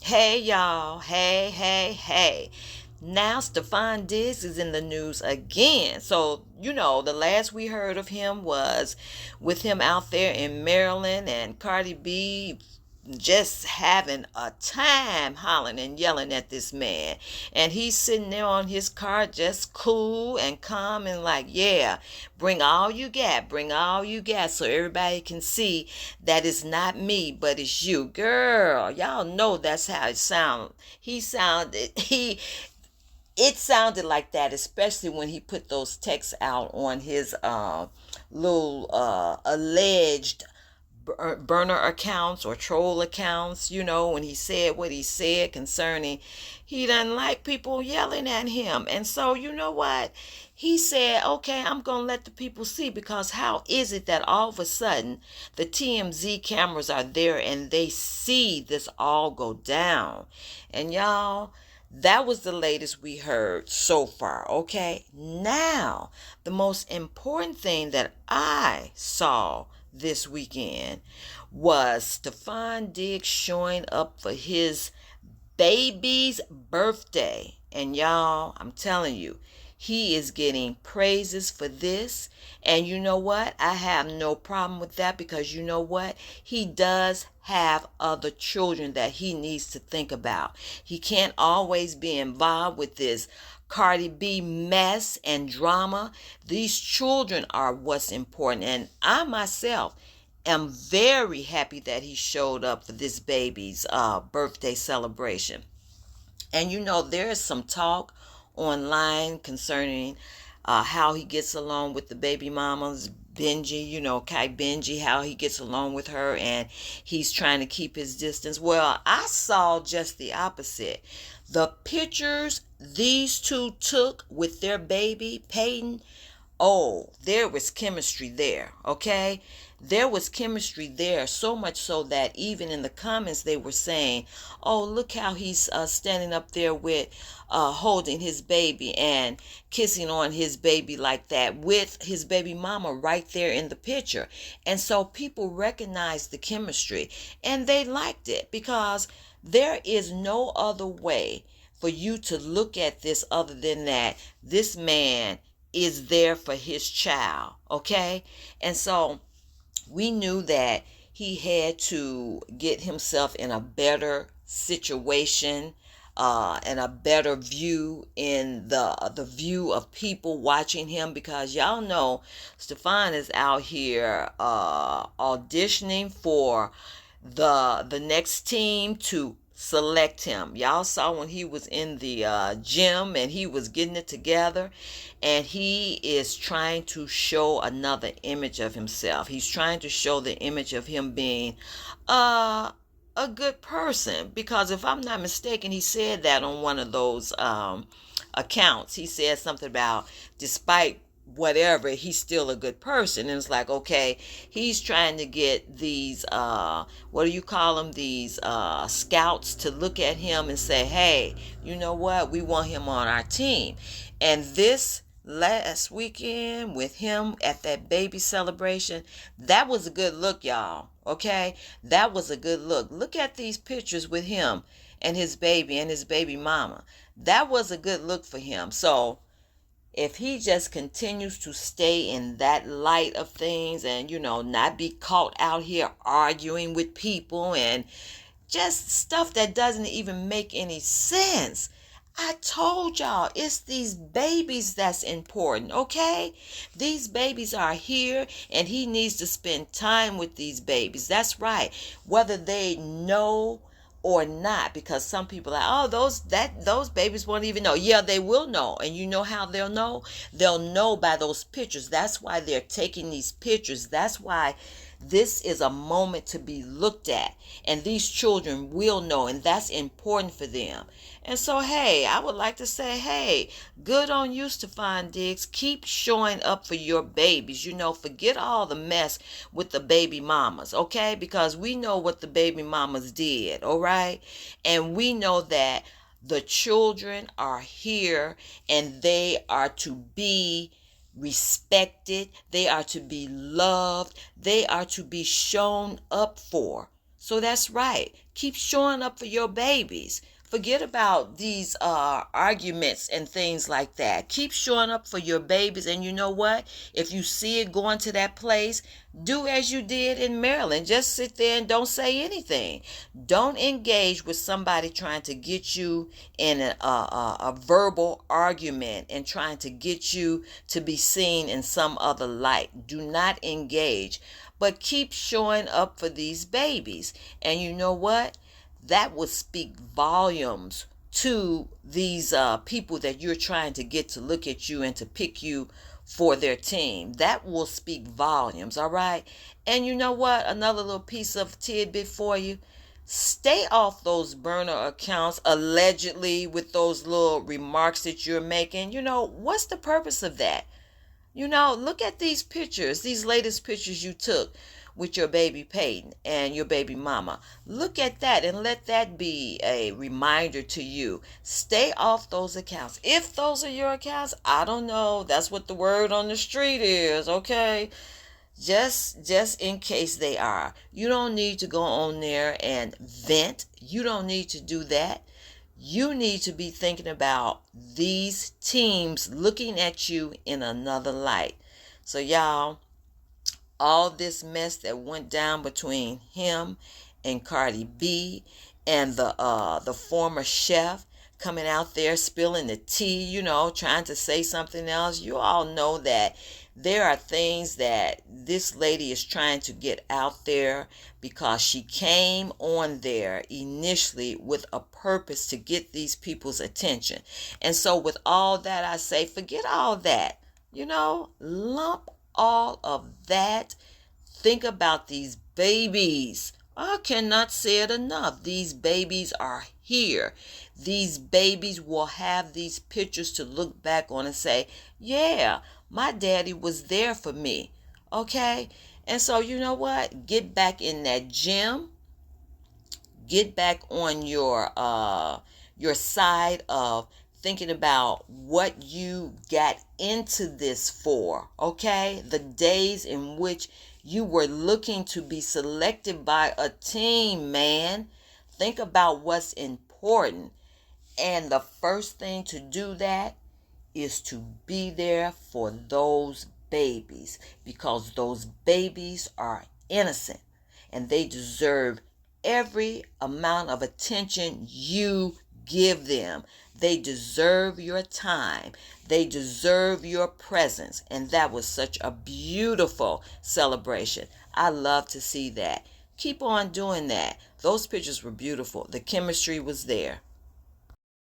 Hey y'all, hey. Now Stefon Diggs is in the news again. So, the last we heard of him was with him out there in Maryland and Cardi B just having a time hollering and yelling at this man. And he's sitting there on his car just cool and calm and like, yeah, bring all you got so everybody can see that it's not me, but it's you. Girl, y'all know that's how it sounds. It sounded like that, especially when he put those texts out on his little alleged burner accounts or troll accounts, when he said what he said concerning he doesn't like people yelling at him. And so, you know what? He said, okay, I'm going to let the people see, because how is it that all of a sudden the TMZ cameras are there and they see this all go down? And y'all, that was the latest we heard so far, okay? Now, the most important thing that I saw this weekend was Stefon Diggs showing up for his baby's birthday. And y'all, I'm telling you, he is getting praises for this. And you know what? I have no problem with that, because you know what? He does have other children that he needs to think about. He can't always be involved with this Cardi B mess and drama. These children are what's important. And I myself am very happy that he showed up for this baby's birthday celebration. And there is some talk online concerning how he gets along with the baby mamas. Benji, Kai Benji, how he gets along with her and he's trying to keep his distance. Well, I saw just the opposite. The pictures these two took with their baby, Peyton, oh, there was chemistry there, okay? There was chemistry there, so much so that even in the comments they were saying, oh, look how he's standing up there with holding his baby and kissing on his baby like that with his baby mama right there in the picture. And so people recognized the chemistry and they liked it, because there is no other way for you to look at this other than that this man is there for his child, okay? And so we knew that he had to get himself in a better situation and a better view in the view of people watching him, because y'all know Stefon is out here auditioning for the next team to select him. Y'all saw when he was in the gym and he was getting it together, and he is trying to show another image of himself. He's trying to show the image of him being a good person, because if I'm not mistaken, he said that on one of those accounts. He said something about, despite whatever, he's still a good person. And it's like, okay, he's trying to get these what do you call them, these scouts to look at him and say, hey, you know what, we want him on our team. And this last weekend with him at that baby celebration, that was a good look, y'all. Okay, that was a good look. Look at these pictures with him and his baby mama. That was a good look for him. So if he just continues to stay in that light of things and, not be caught out here arguing with people and just stuff that doesn't even make any sense. I told y'all, it's these babies that's important, okay? These babies are here and he needs to spend time with these babies. That's right. Whether they know or not, because some people are like, oh, those babies won't even know. Yeah, they will know. And you know how they'll know? They'll know by those pictures. That's why they're taking these pictures. That's why this is a moment to be looked at, and these children will know, and that's important for them. And so, hey, I would like to say, hey, good on you, Stefon Diggs. Keep showing up for your babies. Forget all the mess with the baby mamas, okay? Because we know what the baby mamas did, all right? And we know that the children are here and they are to be respected, they are to be loved, they are to be shown up for. So that's right. Keep showing up for your babies. Forget about these arguments and things like that. Keep showing up for your babies. And you know what? If you see it going to that place, do as you did in Maryland. Just sit there and don't say anything. Don't engage with somebody trying to get you in a verbal argument and trying to get you to be seen in some other light. Do not engage, but keep showing up for these babies. And you know what? That would speak volumes to these people that you're trying to get to look at you and to pick you for their team. That will speak volumes, all right? And you know what? Another little piece of tidbit for you. Stay off those burner accounts allegedly with those little remarks that you're making. You know, what's the purpose of that? You know, look at these pictures, these latest pictures you took with your baby Peyton and your baby mama. Look at that and let that be a reminder to you. Stay off those accounts. If those are your accounts, I don't know. That's what the word on the street is, okay? Just in case they are. You don't need to go on there and vent. You don't need to do that. You need to be thinking about these teams looking at you in another light. So y'all, all this mess that went down between him and Cardi B and the former chef coming out there spilling the tea, you know, trying to say something else. You all know that there are things that this lady is trying to get out there because she came on there initially with a purpose to get these people's attention. And so with all that, I say, forget all that. You know, lump all of that. Think about these babies. I cannot say it enough. These babies are here. These babies will have these pictures to look back on and say, yeah, my daddy was there for me. Okay? And so you know what? Get back in that gym. Get back on your side of thinking about what you got into this for. Okay? The days in which you were looking to be selected by a team, man. Think about what's important. And the first thing to do that is to be there for those babies, because those babies are innocent and they deserve every amount of attention you give them. They deserve your time. They deserve your presence. And that was such a beautiful celebration. I love to see that. Keep on doing that. Those pictures were beautiful. The chemistry was there.